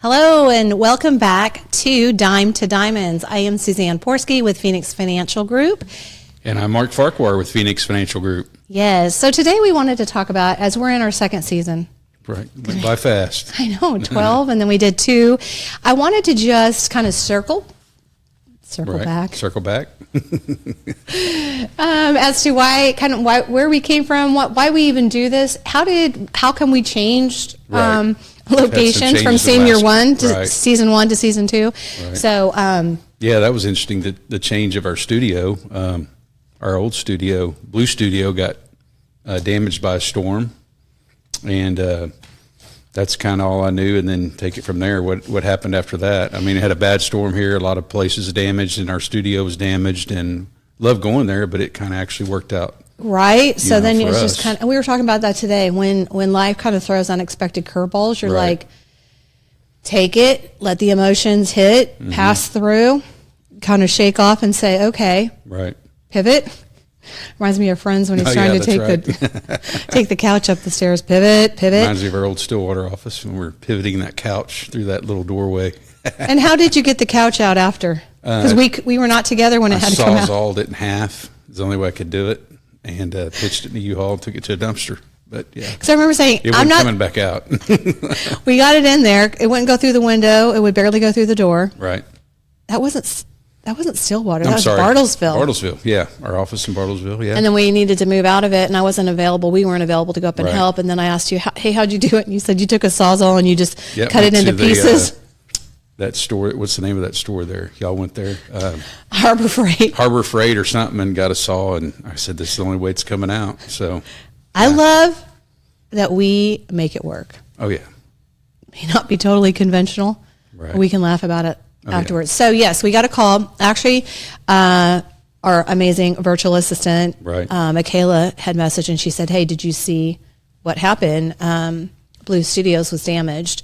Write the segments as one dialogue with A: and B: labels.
A: Hello and welcome back to Dime to Diamonds. I am Suzanne Porsky with Phoenix Financial Group.
B: And I'm Mark Farquhar with Phoenix Financial Group.
A: Yes, so today we wanted to talk about, as we're in our second season.
B: Right, went by fast.
A: I know, 12, and then we did 2. I wanted to just kind of circle back.
B: Circle back.
A: As to where we came from, why we even do this, how come we changed location from season 1 to season 2.
B: Right.
A: So
B: yeah, that was interesting. The change of our studio, our old studio, Blue Studio, got damaged by a storm, and that's kind of all I knew. And then take it from there. What happened after that? I mean, it had a bad storm here. A lot of places damaged, and our studio was damaged. And loved going there, but it kind of actually worked out.
A: Right. So then it was
B: us.
A: just kind of, we were talking about that today. When life kind of throws unexpected curveballs, you're like, take it, let the emotions hit, pass through, kind of shake off and say, okay, pivot. Reminds me of Friends when he's trying to take the couch up the stairs. Pivot.
B: Reminds me of our old Stillwater office when we were pivoting that couch through that little doorway.
A: And how did you get the couch out after? Because we were not together when it had to come out.
B: I sawzalled it in half. It's the only way I could do it. And pitched it in the U-Haul and took it to a dumpster. But yeah.
A: Because I remember saying,
B: it wasn't coming back out.
A: We got it in there. It wouldn't go through the window. It would barely go through the door.
B: Right.
A: That wasn't Stillwater.
B: That
A: was Bartlesville.
B: Bartlesville, yeah. Our office in Bartlesville, yeah.
A: And then we needed to move out of it, and I wasn't available. We weren't available to go up and help. And then I asked you, hey, how'd you do it? And you said you took a Sawzall and you just cut it into pieces.
B: That store, what's the name of that store there? Y'all went there?
A: Harbor Freight.
B: Harbor Freight or something, and got a saw, and I said, this is the only way it's coming out. So
A: I love that we make it work.
B: Oh, yeah.
A: May not be totally conventional.
B: Right.
A: But we can laugh about it afterwards. Yeah. So, yes, we got a call. Actually, our amazing virtual assistant, Michaela, had messaged, and she said, hey, did you see what happened? Blue Studios was damaged.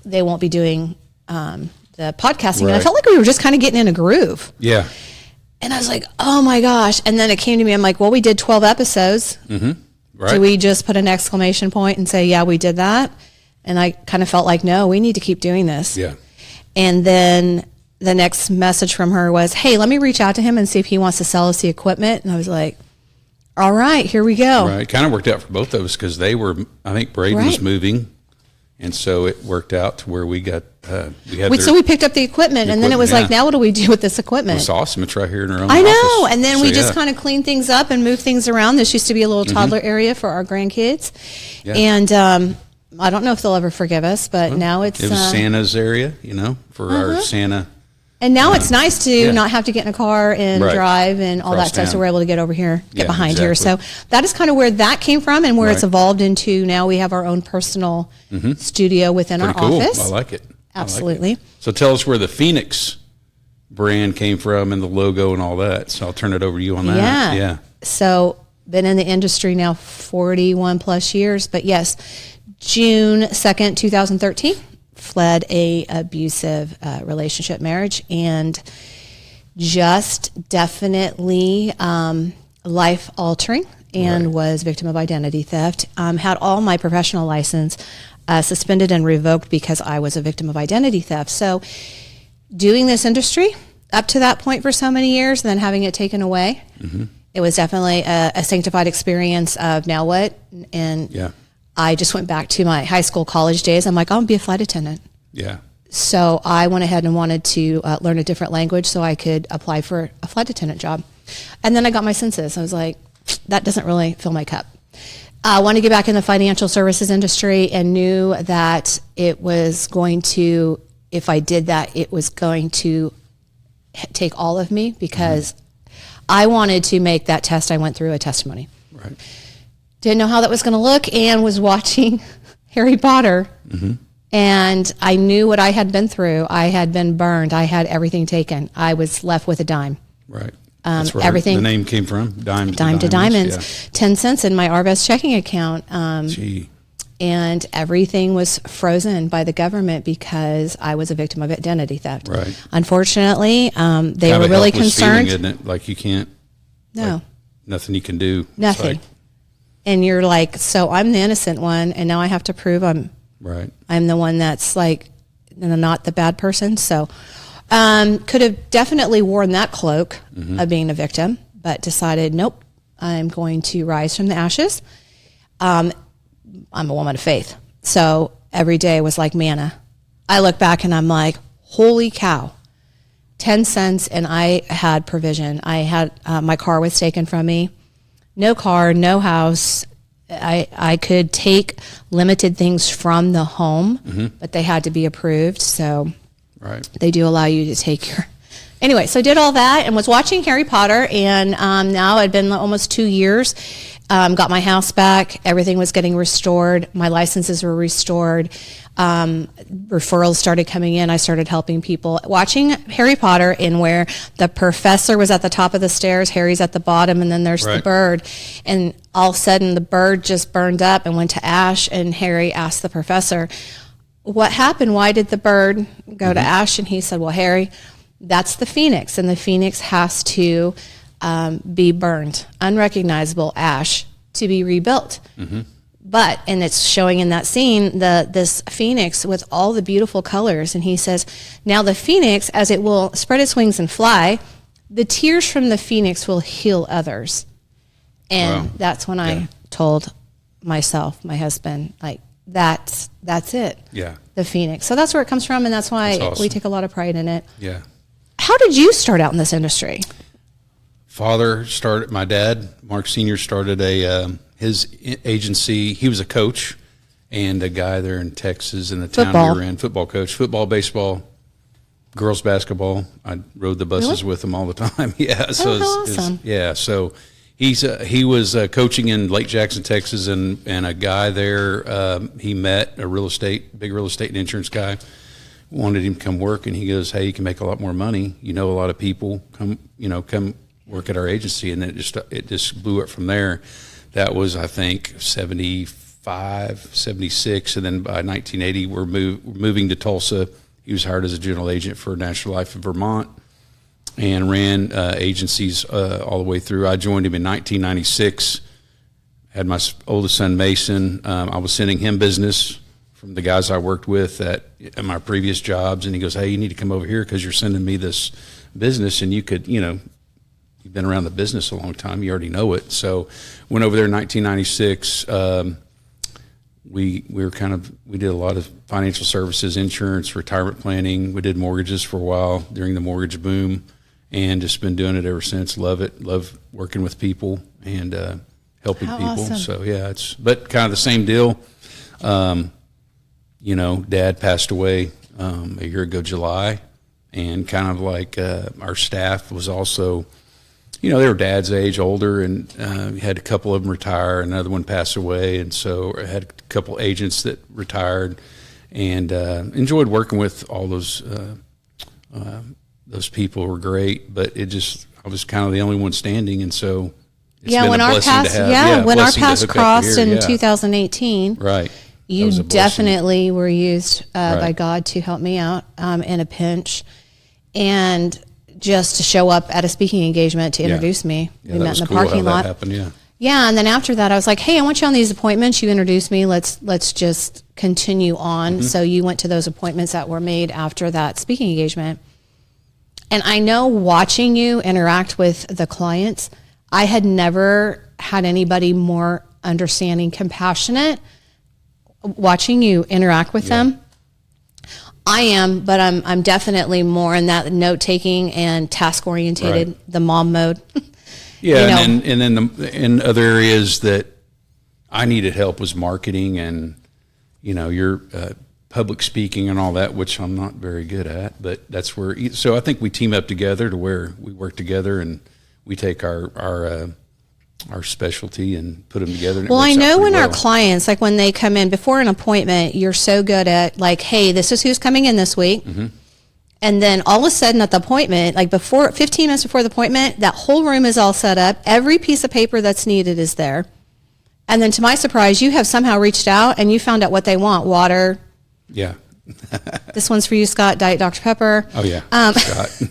A: They won't be doing the podcasting. And I felt like we were just kind of getting in a groove.
B: Yeah.
A: And I was like, oh my gosh. And then it came to me, I'm like, well, we did 12 episodes.
B: Right.
A: Do we just put an exclamation point and say, yeah, we did that? And I kind of felt like, no, we need to keep doing this.
B: Yeah.
A: And then the next message from her was, hey, let me reach out to him and see if he wants to sell us the equipment. And I was like, all right, here we go.
B: Right. It kind of worked out for both of us because they were, I think Braden was moving. And so it worked out to where we got, so
A: we picked up the equipment, and then it was like, now what do we do with this equipment?
B: It's awesome. It's right here in our own
A: I know.
B: office.
A: And then we just kind of cleaned things up and moved things around. This used to be a little toddler area for our grandkids. Yeah. And I don't know if they'll ever forgive us, but now it
B: was Santa's area, for our Santa.
A: And now it's nice to not have to get in a car and drive and all that stuff, so we're able to get over here, get behind here. So that is kind of where that came from and where it's evolved into. Now we have our own personal studio within our office.
B: I like it.
A: Absolutely.
B: Like it. So tell us where the Phoenix brand came from and the logo and all that. So I'll turn it over to you on that. Yeah.
A: So been in the industry now 41 plus years, but yes, June 2nd, 2013. Fled a abusive relationship marriage, and just definitely life altering, and was victim of identity theft. Had all my professional license suspended and revoked because I was a victim of identity theft. So doing this industry up to that point for so many years, and then having it taken away, it was definitely a sanctified experience of now what? And I just went back to my high school, college days. I'm like, I'll be a flight attendant.
B: Yeah.
A: So I went ahead and wanted to learn a different language so I could apply for a flight attendant job. And then I got my census. I was like, that doesn't really fill my cup. I wanted to get back in the financial services industry and knew that it was going to, if I did that, it was going to take all of me because I wanted to make that test I went through a testimony.
B: Right.
A: Didn't know how that was going to look, and was watching Harry Potter, and I knew what I had been through. I had been burned. I had everything taken. I was left with a dime.
B: Right. That's where
A: everything,
B: the name came from, Dime to
A: Diamonds.
B: Yeah.
A: 10 cents in my Arvest checking account. And everything was frozen by the government because I was a victim of identity theft.
B: Right.
A: Unfortunately, they were really concerned.
B: Feeling, isn't it? Like you can't.
A: No.
B: Like nothing you can do.
A: Nothing. And you're like, so I'm the innocent one, and now I have to prove I'm the one that's like not the bad person. So could have definitely worn that cloak of being a victim, but decided, nope, I'm going to rise from the ashes. I'm a woman of faith. So every day was like manna. I look back and I'm like, holy cow, 10 cents and I had provision. I had, my car was taken from me. No car, no house. I could take limited things from the home, but they had to be approved. So they do allow you to take your, anyway, so I did all that and was watching Harry Potter, and now it had been almost 2 years. Got my house back. Everything was getting restored. My licenses were restored. Referrals started coming in. I started helping people. Watching Harry Potter, in where the professor was at the top of the stairs, Harry's at the bottom, and then there's the bird. And all of a sudden, the bird just burned up and went to ash, and Harry asked the professor, what happened? Why did the bird go to ash? And he said, well, Harry, that's the phoenix, and the phoenix has to be burned, unrecognizable ash, to be rebuilt. But, and it's showing in that scene, this phoenix with all the beautiful colors. And he says, now the phoenix, as it will spread its wings and fly, the tears from the phoenix will heal others. And that's when I told myself, my husband, like, that's it.
B: Yeah.
A: The phoenix. So that's where it comes from, and that's why
B: awesome.
A: we take a lot of pride in it.
B: Yeah.
A: How did you start out in this industry?
B: My dad, Mark Sr., started his agency. He was a coach and a guy there in Texas in the town we were in, football coach, football, baseball, girls basketball. I rode the buses with him all the time. Yeah. So
A: awesome.
B: So he was coaching in Lake Jackson, Texas, and a guy there, he met big real estate and insurance guy, wanted him to come work, and he goes, hey, you can make a lot more money. You know, a lot of people come work at our agency, and it just blew up from there. That was, I think, 75, 76, and then by 1980, we're moving to Tulsa. He was hired as a general agent for National Life of Vermont and ran agencies all the way through. I joined him in 1996, had my oldest son, Mason. I was sending him business from the guys I worked with at my previous jobs, and he goes, hey, you need to come over here because you're sending me this business, and you could, you've been around the business a long time, you already know it. So went over there in 1996. We did a lot of financial services, insurance, retirement planning. We did mortgages for a while during the mortgage boom, and just been doing it ever since. Love it. Love working with people and helping people.
A: Awesome.
B: So yeah, but kind of the same deal. Dad passed away a year ago, July, and kind of like our staff was also, they were dad's age, older, and had a couple of them retire, another one pass away, and so I had a couple agents that retired, and enjoyed working with all those people were great, but I was kind of the only one standing, and so it's been a blessing to have.
A: When our paths crossed in 2018,
B: right.
A: You definitely were used by God to help me out in a pinch, and just to show up at a speaking engagement to introduce me.
B: Yeah,
A: we met in the
B: cool
A: parking lot.
B: That happened,
A: Yeah, and then after that, I was like, hey, I want you on these appointments. You introduced me. Let's just continue on. So you went to those appointments that were made after that speaking engagement. And I know, watching you interact with the clients, I had never had anybody more understanding, compassionate. Watching you interact with them, I am, but I'm definitely more in that note taking and task orientated, the mom mode.
B: Yeah, and then in other areas that I needed help was marketing and your public speaking and all that, which I'm not very good at. But that's where. So I think we team up together to where we work together and we take our specialty and put them together. And
A: well, I know when our clients, like when they come in before an appointment, you're so good at like, hey, this is who's coming in this week. And then all of a sudden at the appointment, like 15 minutes before the appointment, that whole room is all set up. Every piece of paper that's needed is there. And then to my surprise, you have somehow reached out and you found out what they want. Water.
B: Yeah.
A: This one's for you, Scott, Diet Dr. Pepper.
B: Oh yeah. Scott.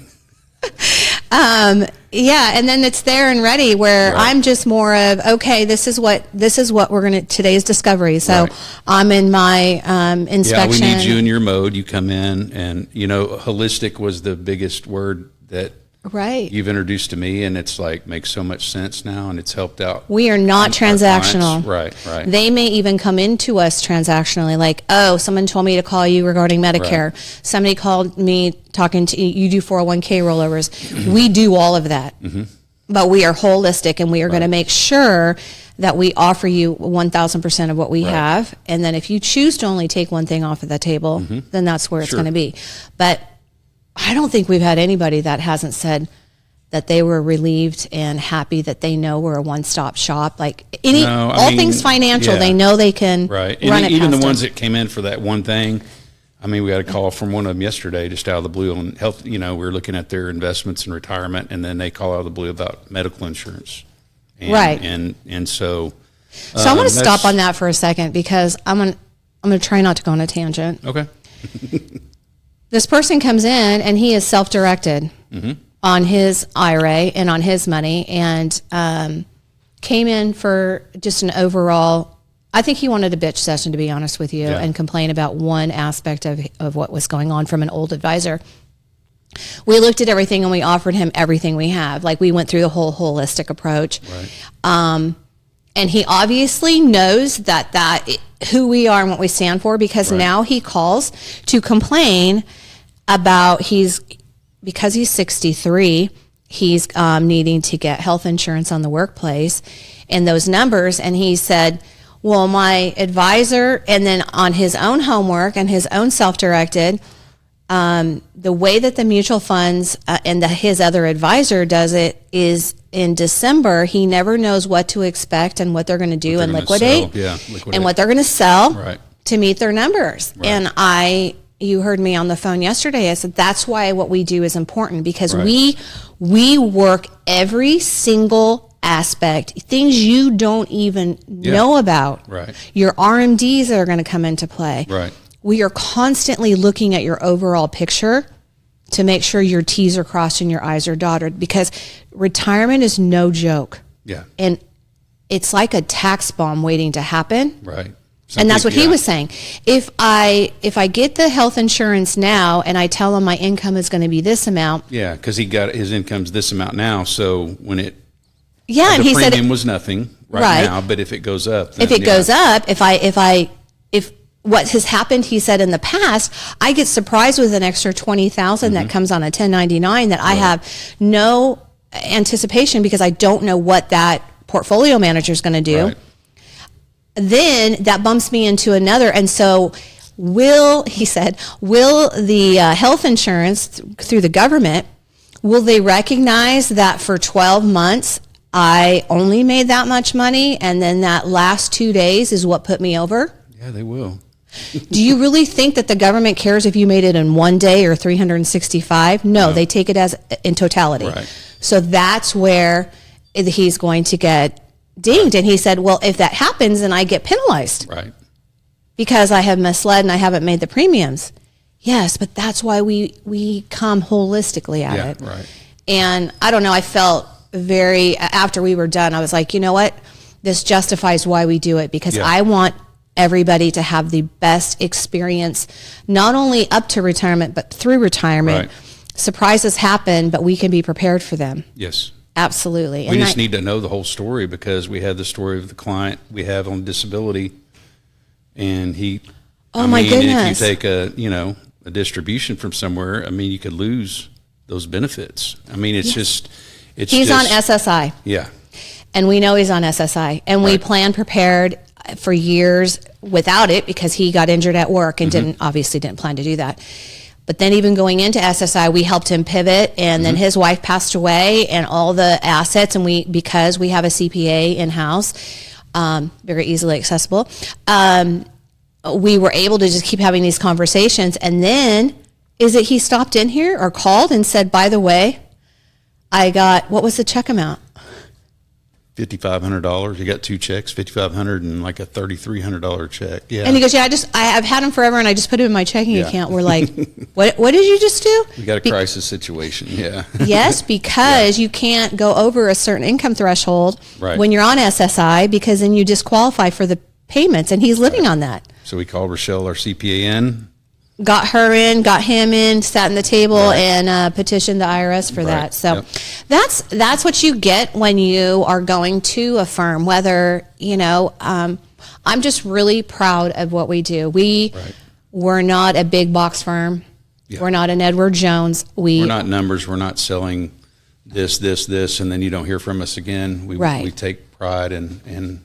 A: Yeah, and then it's there and ready where
B: Right.
A: I'm just more of, okay, this is what we're going to, today's discovery. So
B: Right.
A: I'm in my inspection.
B: Yeah, we need you in your mode. You come in and, holistic was the biggest word that
A: Right.
B: you've introduced to me, and it's like makes so much sense now, and it's helped out.
A: We are not
B: our
A: transactional.
B: clients. Right.
A: They may even come into us transactionally, like, oh, someone told me to call you regarding Medicare.
B: Right.
A: Somebody called me talking to you, do 401k rollovers. We do all of that.
B: Mm-hmm.
A: But we are holistic, and we are going to
B: Right.
A: make sure that we offer you 1,000% of what we
B: Right.
A: have. And then if you choose to only take one thing off of the table, then that's where it's
B: Sure.
A: going to be. But I don't think we've had anybody that hasn't said that they were relieved and happy that they know we're a one-stop shop. Like all things financial,
B: yeah.
A: they know they can
B: Right.
A: run
B: And
A: it
B: even the
A: past
B: ones
A: them.
B: that came in for that one thing, I mean, we got a call from one of them yesterday, just out of the blue on health. We were looking at their investments and retirement, and then they call out of the blue about medical insurance. And,
A: Right.
B: And so.
A: So I'm going to
B: that's-
A: stop on that for a second because I'm going to try not to go on a tangent.
B: Okay.
A: This person comes in and he is self-directed on his IRA and on his money, and came in for just an overall, I think he wanted a bitch session, to be honest with you,
B: Yeah.
A: and complain about one aspect of what was going on from an old advisor. We looked at everything and we offered him everything we have. Like, we went through the whole holistic approach.
B: Right.
A: And he obviously knows that who we are and what we stand for, because
B: Right.
A: now he calls to complain about because he's 63, he's needing to get health insurance on the workplace and those numbers. And he said, well, my advisor, and then on his own homework and his own self-directed, the way that the mutual funds and his other advisor does it is in December, he never knows what to expect and what they're going to do
B: What
A: and
B: they're gonna
A: liquidate,
B: sell. Yeah, liquidate.
A: and what they're going to sell
B: Right.
A: to meet their numbers.
B: Right.
A: And you heard me on the phone yesterday. I said, that's why what we do is important, because
B: Right.
A: we work every single aspect, things you don't even know about.
B: Right.
A: Your RMDs are going to come into play.
B: Right.
A: We are constantly looking at your overall picture to make sure your T's are crossed and your I's are dotted, because retirement is no joke.
B: Yeah.
A: And it's like a tax bomb waiting to happen.
B: Right.
A: And that's what he
B: Yeah.
A: was saying. If I get the health insurance now and I tell him my income is going to be this amount.
B: Yeah, because his income's this amount now. So when
A: And
B: the
A: he said,
B: premium was nothing
A: Right.
B: now, but if it goes up, then,
A: if it
B: yeah.
A: goes up, if what has happened, he said in the past, I get surprised with an extra 20,000 that comes on a 1099 that I have no anticipation, because I don't know what that portfolio manager is going to do.
B: Right.
A: Then that bumps me into another. And so will the health insurance through the government, will they recognize that for 12 months I only made that much money, and then that last 2 days is what put me over?
B: Yeah, they will.
A: Do you really think that the government cares if you made it in 1 day or 365? No, they take it as in totality.
B: Right.
A: So that's where he's going to get dinged. And he said, well, if that happens, then I get penalized
B: Right.
A: because I have misled and I haven't made the premiums. Yes, but that's why we come holistically at
B: Yeah,
A: it.
B: right.
A: And I don't know, I felt after we were done, I was like, you know what? This justifies why we do it, because
B: Yeah.
A: I want everybody to have the best experience, not only up to retirement, but through retirement.
B: Right.
A: Surprises happen, but we can be prepared for them.
B: Yes.
A: Absolutely.
B: We just need to know the whole story, because we had the story of the client we have on disability, and
A: my goodness.
B: if you take a distribution from somewhere, I mean, you could lose those benefits. I mean, it's
A: He's on SSI.
B: Yeah.
A: And we know he's on SSI. And we
B: Right.
A: prepared for years without it, because he got injured at work and obviously didn't plan to do that. But then even going into SSI, we helped him pivot, and then his wife passed away and all the assets. And because we have a CPA in-house, very easily accessible, we were able to just keep having these conversations. And then he stopped in here or called and said, by the way, I got, what was the check amount?
B: $5,500. You got 2 checks, $5,500 and like a $3,300 check. Yeah.
A: And he goes, yeah, I've had them forever, and I just put them in my checking
B: Yeah.
A: account. We're like, what did you just do?
B: We got a crisis situation. Yeah.
A: Yes, because you can't go over a certain income threshold
B: Right.
A: when you're on SSI, because then you disqualify for the payments, and he's living on that.
B: So we called Rochelle, our CPA, in.
A: Got her in, got him in, sat in the table,
B: Right.
A: and petitioned the IRS for
B: Right.
A: that. So
B: Yep.
A: that's what you get when you are going to a firm. Whether I'm just really proud of what we do.
B: Right.
A: We're not a big box firm.
B: Yeah.
A: We're not an Edward Jones.
B: We're not numbers. We're not selling this, and then you don't hear from us again.
A: Right.
B: We take pride in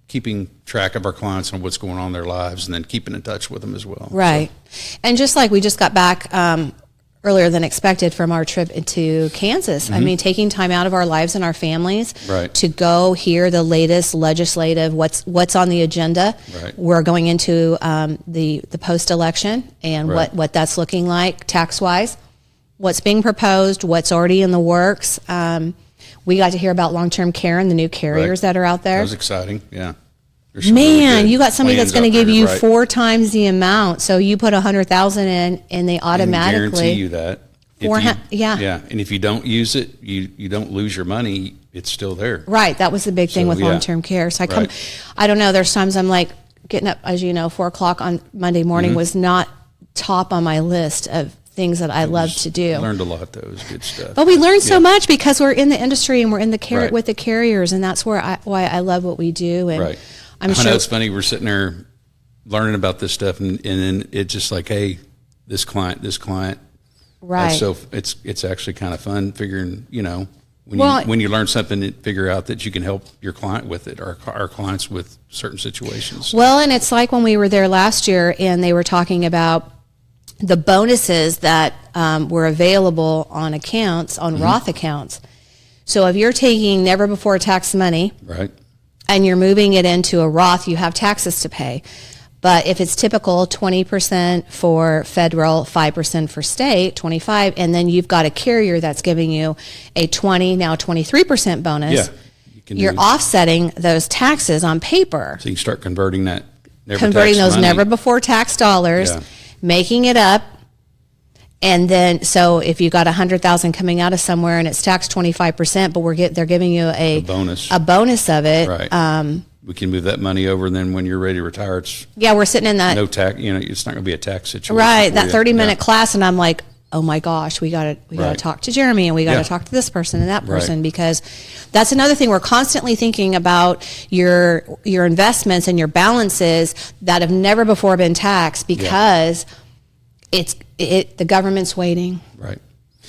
B: keeping track of our clients and what's going on in their lives, and then keeping in touch with them as well.
A: Right. And just like we just got back earlier than expected from our trip into Kansas. I mean, taking time out of our lives and our families
B: Right.
A: to go hear the latest legislative, what's on the agenda.
B: Right.
A: We're going into the post-election and
B: Right.
A: what that's looking like tax-wise, what's being proposed, what's already in the works. We got to hear about long-term care and the new carriers
B: Right.
A: that are out there.
B: That was exciting. Yeah. There's some really
A: Man,
B: good
A: you got somebody that's
B: plans
A: going to
B: out
A: give
B: there,
A: you
B: right.
A: 4 times the amount. So you put 100,000 in, and they
B: And
A: automatically
B: guarantee you that. If
A: Four
B: you-
A: hu- yeah.
B: Yeah. And if you don't use it, you don't lose your money. It's still there.
A: Right, that was the big thing
B: So,
A: with
B: yeah.
A: long-term care. So
B: Right.
A: I don't know, there's times I'm like getting up, as you know, 4:00 on Monday morning was not top on my list of things that I love to do.
B: Learned a lot, though. It was good stuff.
A: But we learned so
B: Yeah.
A: much because we're in the industry and we're in the
B: Right.
A: with the carriers, and that's why I love what we do. And
B: Right.
A: I'm
B: I
A: sure
B: know it's funny. We're sitting there learning about this stuff, and then it's just like, hey, this client.
A: right.
B: So it's actually kind of fun figuring, when
A: Well,
B: you learn something, and figure out that you can help your client with it, or our clients with certain situations.
A: Well, and it's like when we were there last year and they were talking about the bonuses that were available on accounts, on Roth accounts. So if you're taking never before tax money
B: Right.
A: and you're moving it into a Roth, you have taxes to pay. But if it's typical, 20% for federal, 5% for state, 25, and then you've got a carrier that's giving you a 20, now 23% bonus,
B: Yeah. You can
A: you're offsetting those taxes on paper.
B: So you can start converting that.
A: Converting those
B: money.
A: never before tax dollars,
B: Yeah.
A: making it up, and then so if you got 100,000 coming out of somewhere and it's taxed 25%, but they're giving you a
B: bonus.
A: bonus of it.
B: Right. We can move that money over, and then when you're ready to retire, it's
A: Yeah, we're sitting in that
B: no tax. It's not going to be a tax situation.
A: right
B: for
A: that
B: you.
A: 30-minute
B: Yeah.
A: class, and I'm like, oh my gosh, we got to
B: Right.
A: talk to Jeremy, and we got to
B: Yeah.
A: talk to this person and that person,
B: Right.
A: because that's another thing. We're constantly thinking about your investments and your balances that have never before been taxed, because the government's waiting.
B: Right.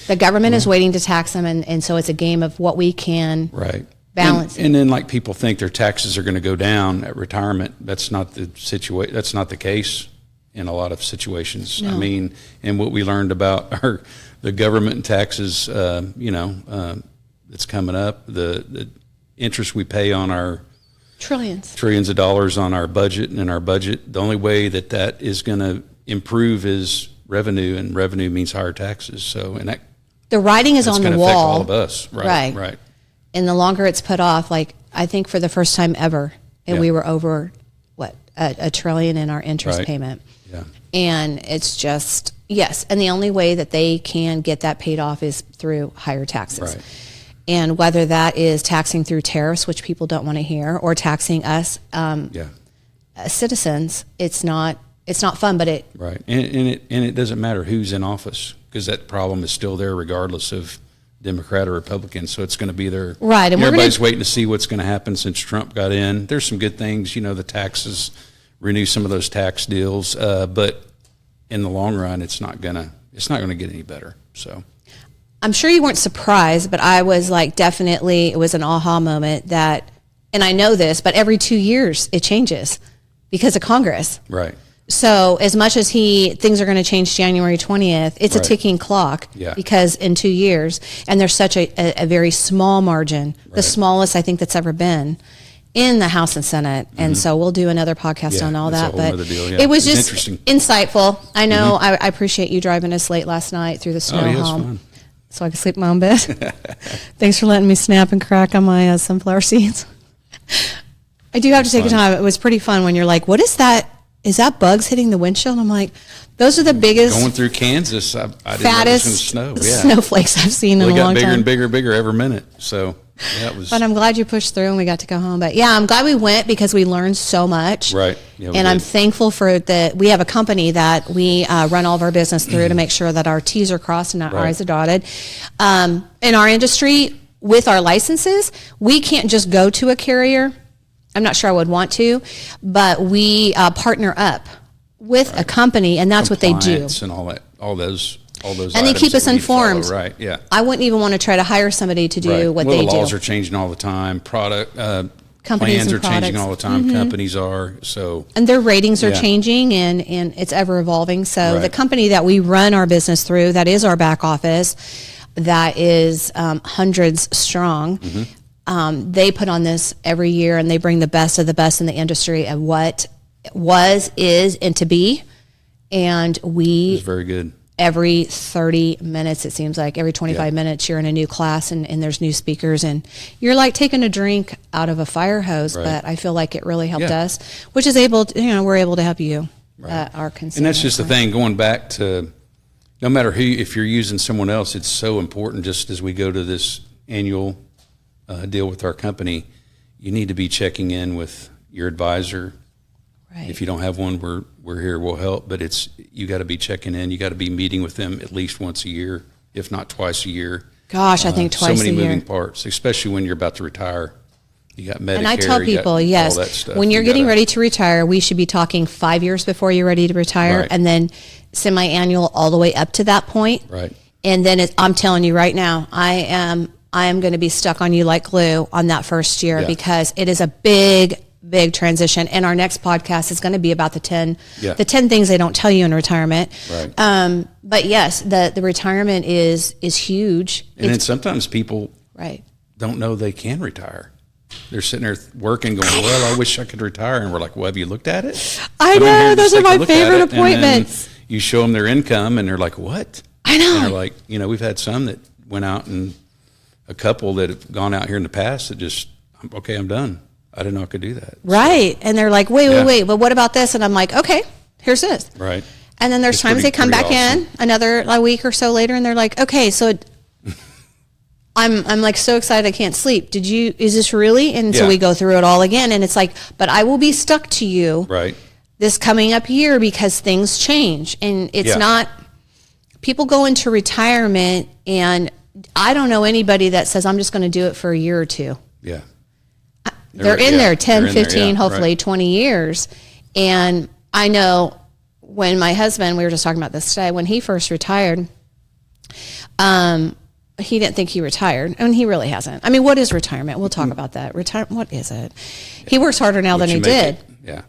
A: The government is waiting to tax them, and so it's a game of what we can
B: Right.
A: balance.
B: And then, like, people think their taxes are going to go down at retirement. That's not the situation. That's not the case in a lot of situations.
A: No.
B: I mean, and what we learned about the government and taxes, that's coming up, the interest we pay on our trillions of dollars on our budget, and in our budget, the only way that is going to improve is revenue, and revenue means higher taxes. So, and
A: The writing is
B: that's
A: on
B: going
A: the
B: to affect
A: wall.
B: all of us. Right. Right.
A: And the longer it's put off, like I think for the first time ever, and
B: Yeah.
A: we were over a trillion in our interest
B: Right.
A: payment.
B: Yeah.
A: And it's just, yes. And the only way that they can get that paid off is through higher taxes.
B: Right.
A: And whether that is taxing through tariffs, which people don't want to hear, or taxing us
B: Yeah.
A: citizens, it's not fun, but it,
B: Right, and it doesn't matter who's in office, because that problem is still there regardless of Democrat or Republican. So it's going to be there.
A: Right, and
B: everybody's waiting to see what's going to happen since Trump got in. There's some good things, the taxes, renew some of those tax deals, but in the long run, it's not going to get any better. So
A: I'm sure you weren't surprised, but I was like, definitely, it was an aha moment that, and I know this, but every 2 years it changes because of Congress.
B: right.
A: So as much as things are going to change January 20th, it's
B: Right.
A: a ticking clock,
B: Yeah.
A: because in 2 years, and there's such a very small margin, the
B: Right.
A: smallest I think that's ever been in the House and Senate. And so we'll do another podcast
B: Yeah,
A: on all
B: that's a
A: that.
B: whole
A: But
B: nother deal, yeah.
A: it was
B: It's
A: just
B: interesting.
A: insightful. I know I appreciate you driving us late last night through the snow
B: Oh, yeah, it's
A: home.
B: fun.
A: so I can sleep in my own bed. Thanks for letting me snap and crack on my sunflower seeds. I do have to take a time. It was pretty fun when you're like, what is that? Is that bugs hitting the windshield? I'm like, those are the biggest,
B: going through Kansas. I didn't
A: fattest
B: know it was going to snow.
A: snowflakes I've seen in a long time.
B: They got bigger and bigger and bigger every minute. So that was.
A: But I'm glad you pushed through and we got to go home. But yeah, I'm glad we went because we learned so much.
B: Right. Yeah,
A: and I'm thankful for that. We have a company that we run all of our business through to make sure that our T's are crossed and our I's are dotted. In our industry, with our licenses, we can't just go to a carrier. I'm not sure I would want to, but we partner up with a company, and that's what they do.
B: And all those.
A: And they keep us informed.
B: Right, yeah.
A: I wouldn't even want to try to hire somebody to do what they do.
B: The laws are changing all the time. Product
A: companies
B: plans
A: and
B: are changing all the time. Companies are, so.
A: And their ratings are changing, and it's ever evolving. So the company that we run our business through, that is our back office, that is hundreds strong. They put on this every year, and they bring the best of the best in the industry of what was, is, and to be. And
B: It's very good.
A: Every 30 minutes, it seems like every 25 minutes, you're in a new class and there's new speakers, and you're like taking a drink out of a fire hose. But I feel like it really helped us, which is able to, we're able to help you, our consumers.
B: And that's just the thing, going back to no matter who, if you're using someone else, it's so important. Just as we go to this annual deal with our company, you need to be checking in with your advisor. Right. If you don't have one, we're here, we'll help. But you got to be checking in. You got to be meeting with them at least once a year, if not twice a year.
A: Gosh, I think twice a year.
B: So many moving parts, especially when you're about to retire. You got Medicare.
A: And I tell people, yes, all that stuff. When you're getting ready to retire, we should be talking 5 years before you're ready to retire, and then semi-annual all the way up to that point.
B: Right.
A: And then I'm telling you right now, I am going to be stuck on you like glue on that first year because it is a big transition. And our next podcast is going to be about the 10 things they don't tell you in retirement. Right. But yes, the retirement is huge.
B: And then sometimes people don't know they can retire. They're sitting there working, going, well, I wish I could retire. And we're like, well, have you looked at it?
A: I know. Those are my favorite appointments.
B: And you show them their income, and they're like, what?
A: I know.
B: And they're like, we've had some that went out, and a couple that have gone out here in the past that just, okay, I'm done. I didn't know I could do that.
A: Right. So, and they're like, wait, but what about this? And I'm like, okay, here's this.
B: Right.
A: And then there's times they come back in another week or so later, and they're like, okay, so I'm like so excited I can't sleep. Is this really? And so we go through it all again, and it's like, but I will be stuck to you this coming up year because things change. And it's not, people go into retirement, and I don't know anybody that says, I'm just going to do it for a year or two.
B: Yeah.
A: They're in there 10, 15, hopefully 20 years. And I know when my husband, we were just talking about this today, when he first retired, he didn't think he retired. I mean, he really hasn't. I mean, what is retirement? We'll talk about that. What is it? He works harder now than he did.
B: Yeah.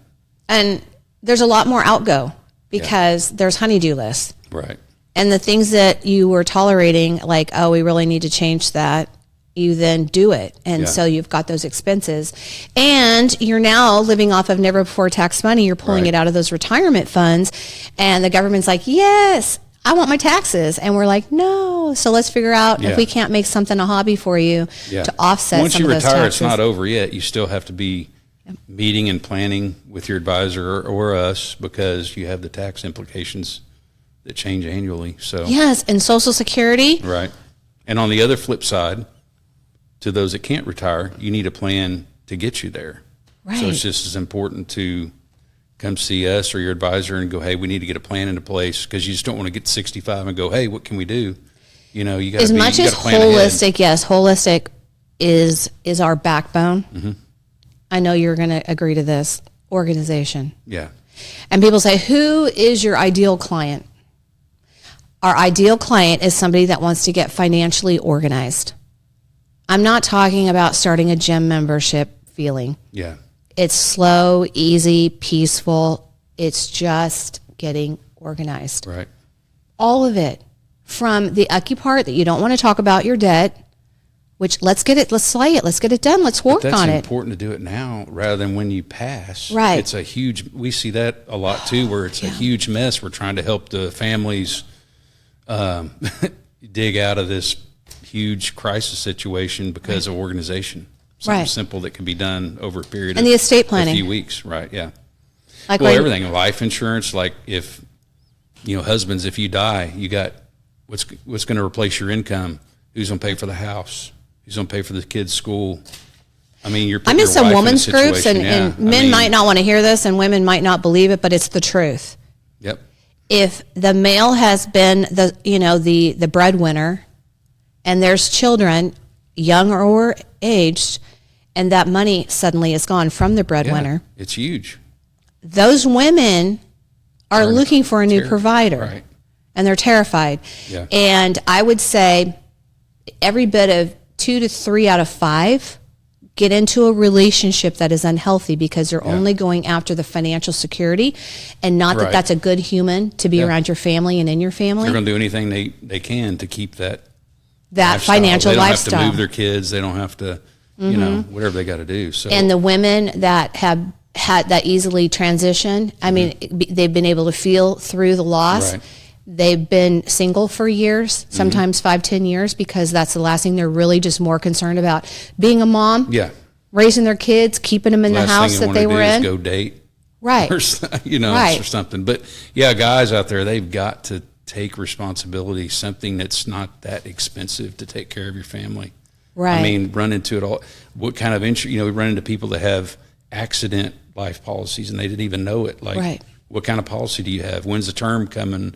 A: And there's a lot more outgo because there's honey-do lists.
B: Right.
A: And the things that you were tolerating, like, oh, we really need to change that, you then do it. And so you've got those expenses. And you're now living off of never before tax money. You're pulling it out of those retirement funds. And the government's like, yes, I want my taxes. And we're like, no. So let's figure out if we can't make something a hobby for you to offset
B: Once
A: some of those taxes.
B: Once you retire, it's not over yet. You still have to be meeting and planning with your advisor or us because you have the tax implications that change annually. So
A: yes, and Social Security.
B: Right. And on the other flip side, to those that can't retire, you need a plan to get you there. Right. So it's just as important to come see us or your advisor and go, hey, we need to get a plan into place because you just don't want to get 65 and go, hey, what can we do? You got
A: as much as holistic. Yes, holistic is our backbone. Mm-hmm. I know you're going to agree to this. Organization.
B: Yeah.
A: And people say, who is your ideal client? Our ideal client is somebody that wants to get financially organized. I'm not talking about starting a gym membership feeling.
B: Yeah.
A: It's slow, easy, peaceful. It's just getting organized.
B: Right.
A: All of it. From the ucky part that you don't want to talk about your debt, which let's slay it, let's get it done, let's work on it.
B: It's important to do it now rather than when you pass.
A: Right.
B: It's we see that a lot too, where it's a huge mess. We're trying to help the families, dig out of this huge crisis situation because of organization. Something simple that can be done over a period
A: and
B: of
A: the estate planning.
B: A few weeks, right? Yeah.
A: Like
B: everything, life insurance. Like if husbands, if you die, you got what's going to replace your income? Who's going to pay for the house? Who's going to pay for the kids' school? I mean, I'm
A: in some women's groups, and men might not want to hear this, and women might not believe it, but it's the truth.
B: Yep.
A: If the male has been the breadwinner, and there's children, young or aged, and that money suddenly is gone from the breadwinner,
B: it's huge.
A: Those women are looking for a new provider,
B: right?
A: And they're terrified.
B: Yeah.
A: And I would say every bit of 2 to 3 out of 5 get into a relationship that is unhealthy because you're only going after the financial security, and not that that's a good human to be around your family and in your family.
B: They're going to do anything they can to keep that
A: lifestyle. Financial lifestyle.
B: They don't have to move their kids. They don't have to, whatever they got to do. So,
A: and the women that have had that easily transition, I mean, they've been able to feel through the loss. Right. They've been single for years, sometimes 5-10 years, because that's the last thing. They're really just more concerned about being a mom, raising their kids, keeping them in the house that they were in.
B: Go date,
A: right?
B: Or, or something. But guys out there, they've got to take responsibility. Something that's not that expensive to take care of your family.
A: Right.
B: I mean, run into it all. What kind of insurance? We run into people that have accident life policies and they didn't even know it. Like, what kind of policy do you have? When's the term coming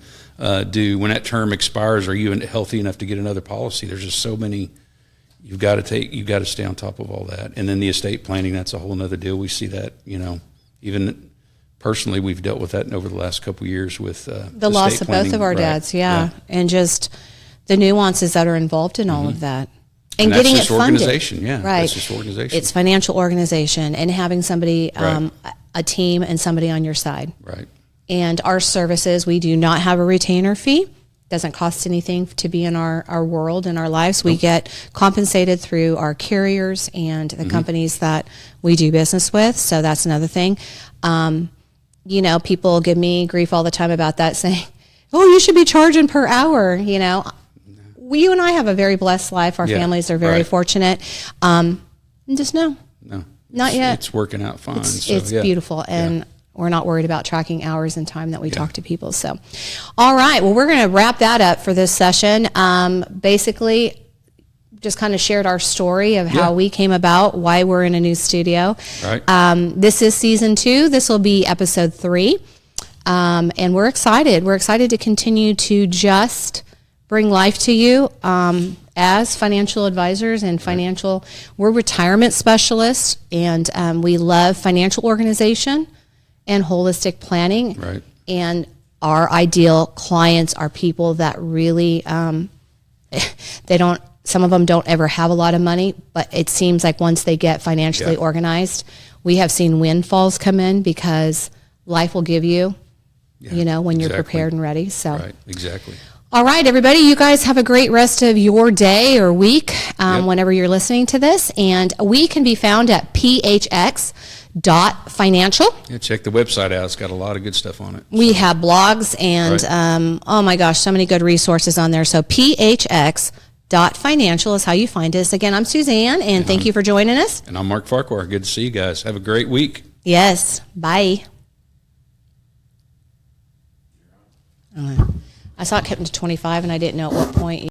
B: due? When that term expires, are you healthy enough to get another policy? There's just so many. You've got to stay on top of all that. And then the estate planning, that's a whole nother deal. We see that, even personally, we've dealt with that over the last couple of years with
A: the loss of both of our dads. Yeah. And just the nuances that are involved in all of that. And getting it funded.
B: Organization, right. That's just organization.
A: It's financial organization and having somebody, a team and somebody on your side.
B: Right.
A: And our services, we do not have a retainer fee. Doesn't cost anything to be in our world and our lives. We get compensated through our carriers and the companies that we do business with. So that's another thing. People give me grief all the time about that, saying, "Oh, you should be charging per hour." You and I have a very blessed life. Our families are very fortunate. Just no, not yet.
B: It's working out fine.
A: It's beautiful, and we're not worried about tracking hours and time that we talk to people. So, all right. Well, we're going to wrap that up for this session. Basically, just kind of shared our story of how we came about, why we're in a new studio.
B: Right.
A: This is season 2. This will be episode 3. And we're excited. We're excited to continue to just bring life to you as financial advisors and we're retirement specialists, and we love financial organization and holistic planning.
B: Right.
A: And our ideal clients are people that really, some of them don't ever have a lot of money, but it seems like once they get financially organized, we have seen windfalls come in because life will give you, when you're prepared and ready. So,
B: right, exactly.
A: All right, everybody, you guys have a great rest of your day or week whenever you're listening to this. And we can be found at phx.financial.
B: Yeah, check the website out. It's got a lot of good stuff on it.
A: We have blogs and, oh my gosh, so many good resources on there. So phx.financial is how you find us. Again, I'm Suzanne, and thank you for joining us.
B: And I'm Mark Farquhar. Good to see you guys. Have a great week.
A: Yes. Bye. I saw it kept to 25, and I didn't know at what point.